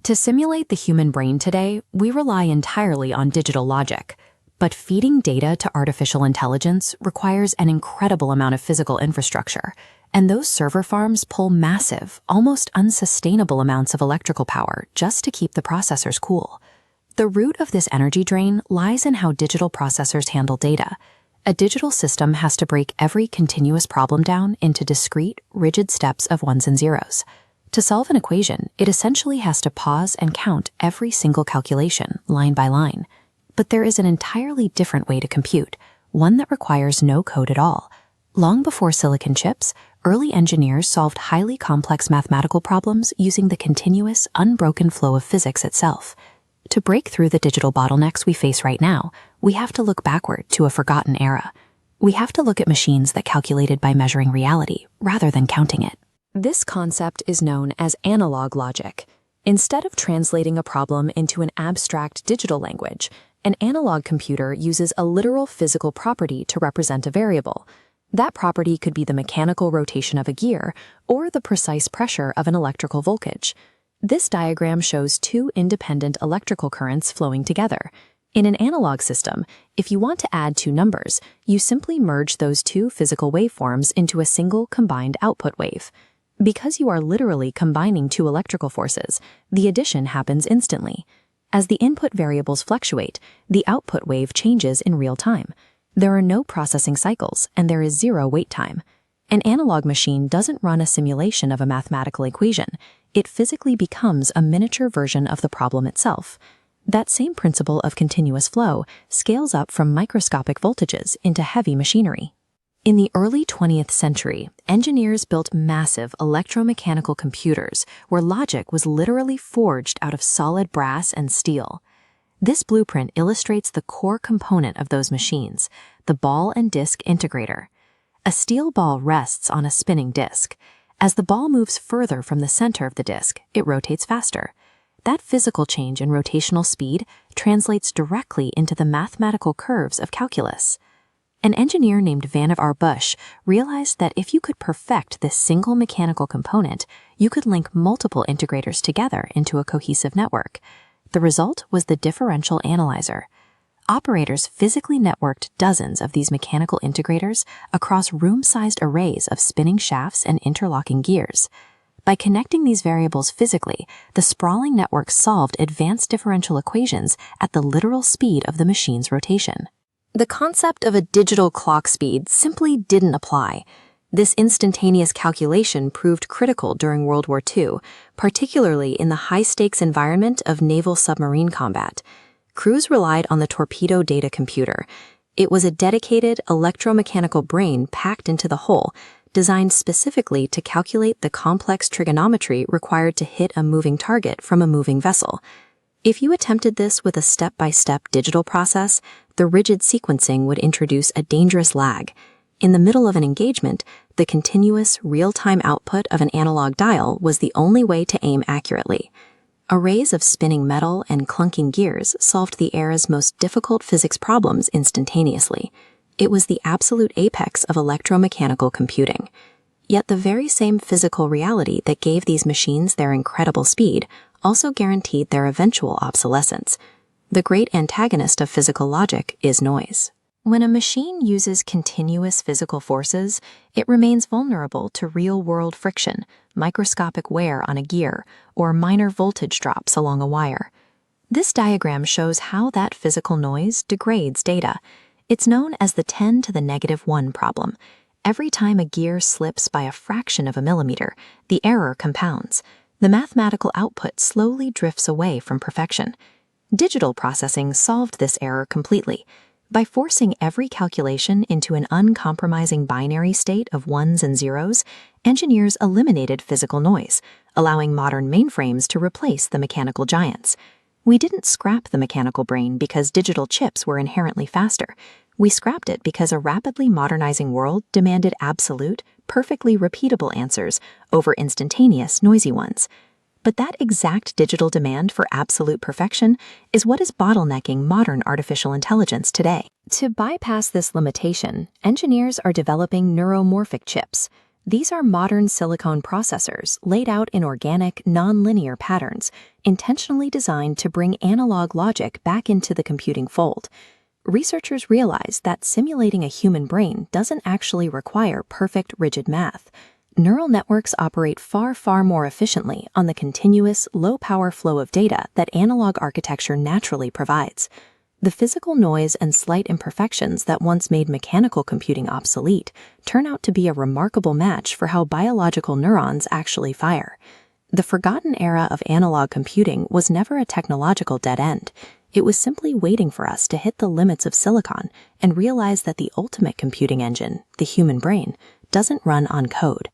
To simulate the human brain today, we rely entirely on digital logic. But feeding data to artificial intelligence requires an incredible amount of physical infrastructure, and those server farms pull massive, almost unsustainable amounts of electrical power just to keep the processors cool. The root of this energy drain lies in how digital processors handle data. A digital system has to break every continuous problem down into discrete, rigid steps of ones and zeros. To solve an equation, it essentially has to pause and count every single calculation, line by line. But there is an entirely different way to compute, one that requires no code at all. Long before silicon chips, early engineers solved highly complex mathematical problems using the continuous, unbroken flow of physics itself. To break through the digital bottlenecks we face right now, we have to look backward to a forgotten era. We have to look at machines that calculated by measuring reality rather than counting it. This concept is known as analog logic. Instead of translating a problem into an abstract digital language, an analog computer uses a literal physical property to represent a variable. That property could be the mechanical rotation of a gear or the precise pressure of an electrical voltage. This diagram shows two independent electrical currents flowing together. In an analog system, if you want to add two numbers, you simply merge those two physical waveforms into a single combined output wave. Because you are literally combining two electrical forces, the addition happens instantly. As the input variables fluctuate, the output wave changes in real time. There are no processing cycles, and there is zero wait time. An analog machine doesn't run a simulation of a mathematical equation. It physically becomes a miniature version of the problem itself. That same principle of continuous flow scales up from microscopic voltages into heavy machinery. In the early 20th century, engineers built massive electromechanical computers where logic was literally forged out of solid brass and steel. This blueprint illustrates the core component of those machines, the ball and disc integrator. A steel ball rests on a spinning disc. As the ball moves further from the center of the disc, it rotates faster. That physical change in rotational speed translates directly into the mathematical curves of calculus. An engineer named Vannevar Bush realized that if you could perfect this single mechanical component, you could link multiple integrators together into a cohesive network. The result was the Differential Analyzer. Operators physically networked dozens of these mechanical integrators across room-sized arrays of spinning shafts and interlocking gears. By connecting these variables physically, the sprawling network solved advanced differential equations at the literal speed of the machine's rotation. The concept of a digital clock speed simply didn't apply. This instantaneous calculation proved critical during World War II, particularly in the high-stakes environment of naval submarine combat. Crews relied on the Torpedo data computer. It was a dedicated electromechanical brain packed into the hull, designed specifically to calculate the complex trigonometry required to hit a moving target from a moving vessel. If you attempted this with a step-by-step digital process, the rigid sequencing would introduce a dangerous lag. In the middle of an engagement, the continuous, real-time output of an analog dial was the only way to aim accurately. Arrays of spinning metal and clunking gears solved the era's most difficult physics problems instantaneously. It was the absolute apex of electromechanical computing. Yet the very same physical reality that gave these machines their incredible speed also guaranteed their eventual obsolescence. The great antagonist of physical logic is noise. When a machine uses continuous physical forces, it remains vulnerable to real-world friction, microscopic wear on a gear, or minor voltage drops along a wire. This diagram shows how that physical noise degrades data. It's known as the 10 to the negative 1 problem. Every time a gear slips by a fraction of a millimeter, the error compounds. The mathematical output slowly drifts away from perfection. Digital processing solved this error completely. By forcing every calculation into an uncompromising binary state of ones and zeros, engineers eliminated physical noise, allowing modern mainframes to replace the mechanical giants. We didn't scrap the mechanical brain because digital chips were inherently faster. We scrapped it because a rapidly modernizing world demanded absolute, perfectly repeatable answers over instantaneous, noisy ones. But that exact digital demand for absolute perfection is what is bottlenecking modern artificial intelligence today. To bypass this limitation, engineers are developing neuromorphic chips. These are modern silicon processors laid out in organic, nonlinear patterns, intentionally designed to bring analog logic back into the computing fold. Researchers realized that simulating a human brain doesn't actually require perfect, rigid math. Neural networks operate far more efficiently on the continuous, low-power flow of data that analog architecture naturally provides. The physical noise and slight imperfections that once made mechanical computing obsolete turn out to be a remarkable match for how biological neurons actually fire. The forgotten era of analog computing was never a technological dead end. It was simply waiting for us to hit the limits of silicon and realize that the ultimate computing engine, the human brain, doesn't run on code.